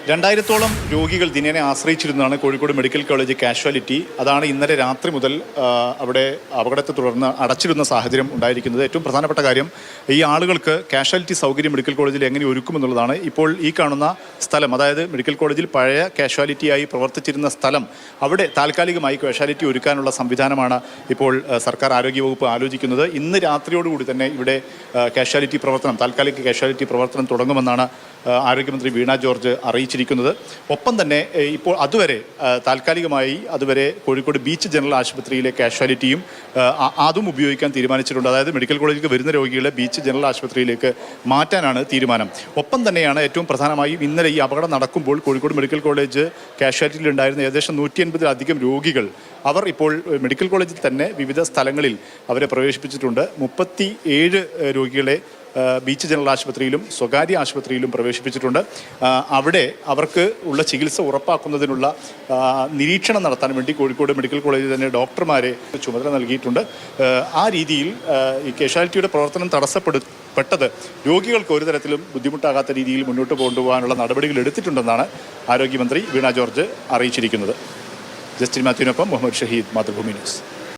2000-ഓളം രോഗികൾ ദിനേന ആശ്രയിച്ചിരുന്നതാണ് Kozhikode medical college casualty. അതാണ് ഇന്നലെ രാത്രി മുതൽ അവിടെ അപകടത്തെ തുടർന്ന് അടച്ചിരുന്ന സാഹചര്യം ഉണ്ടായിരിക്കുന്നത്. ഏറ്റവും പ്രധാനപ്പെട്ട കാര്യം, ഈ ആളുകൾക്ക് കാഷ്വാലിറ്റി സൗകര്യം മെഡിക്കൽ കോളേജിൽ എങ്ങനെ ഒരുക്കുമെന്നുള്ളതാണ്. ഇപ്പോൾ ഈ കാണുന്ന സ്ഥലം, അതായത് മെഡിക്കൽ കോളേജിൽ പഴയ കാഷ്വാലിറ്റിയായി പ്രവർത്തിച്ചിരുന്ന സ്ഥലം, അവിടെ താൽക്കാലികമായി കാഷ്വാലിറ്റി ഒരുക്കാനുള്ള സംവിധാനമാണ് ഇപ്പോൾ സർക്കാർ ആരോഗ്യവകുപ്പ് ആലോചിക്കുന്നത്. ഇന്ന് രാത്രിയോടുകൂടി തന്നെ ഇവിടെ കാഷ്വാലിറ്റി പ്രവർത്തനം, താൽക്കാലിക കാഷ്വാലിറ്റി പ്രവർത്തനം തുടങ്ങുമെന്നാണ് ആരോഗ്യമന്ത്രി വീണ ജോർജ് അറിയിച്ചിരിക്കുന്നത്. ഒപ്പം തന്നെ ഇപ്പോൾ താൽക്കാലികമായി കോഴിക്കോട് ബീച്ച് ജനറൽ ആശുപത്രിയിലെ കാഷ്വാലിറ്റിയും അതും ഉപയോഗിക്കാൻ തീരുമാനിച്ചിട്ടുണ്ട്. അതായത് മെഡിക്കൽ കോളേജിലേക്ക് വരുന്ന രോഗികളെ ബീച്ച് ജനറൽ ആശുപത്രിയിലേക്ക് മാറ്റാനാണ് തീരുമാനം. ഒപ്പം തന്നെയാണ് ഏറ്റവും പ്രധാനമായും ഇന്നലെ ഈ അപകടം നടക്കുമ്പോൾ കോഴിക്കോട് മെഡിക്കൽ കോളേജ് കാഷ്വാലിറ്റിയിൽ ഉണ്ടായിരുന്ന ഏകദേശം 180-ലധികം രോഗികൾ അവർ ഇപ്പോൾ മെഡിക്കൽ കോളേജിൽ തന്നെ വിവിധ സ്ഥലങ്ങളിൽ അവരെ പ്രവേശിപ്പിച്ചിട്ടുണ്ട്. 37 രോഗികളെ ബീച്ച് ജനറൽ ആശുപത്രിയിലും സ്വകാര്യ ആശുപത്രിയിലും പ്രവേശിപ്പിച്ചിട്ടുണ്ട്. അവിടെ അവർക്ക് ഉള്ള ചികിത്സ ഉറപ്പാക്കുന്നതിനുള്ള നിരീക്ഷണം നടത്താൻ വേണ്ടി കോഴിക്കോട് മെഡിക്കൽ കോളേജിൽ തന്നെ ഡോക്ടർമാരെ ചുമതല നൽകിയിട്ടുണ്ട്. ആ രീതിയിൽ ഈ കാഷ്വാലിറ്റിയുടെ പ്രവർത്തനം തടസ്സപ്പെട്ടത് രോഗികൾക്ക് ഒരു തരത്തിലും ബുദ്ധിമുട്ടാകാത്ത രീതിയിൽ മുന്നോട്ട് കൊണ്ടുപോകാനുള്ള നടപടികൾ എടുത്തിട്ടുണ്ടെന്നാണ് ആരോഗ്യമന്ത്രി വീണ ജോർജ് അറിയിച്ചിരിക്കുന്നത്. ജസ്റ്റിൻ മാത്യുവിനൊപ്പം മുഹമ്മദ് ഷഹീദ്, മാതൃഭൂമി ന്യൂസ്.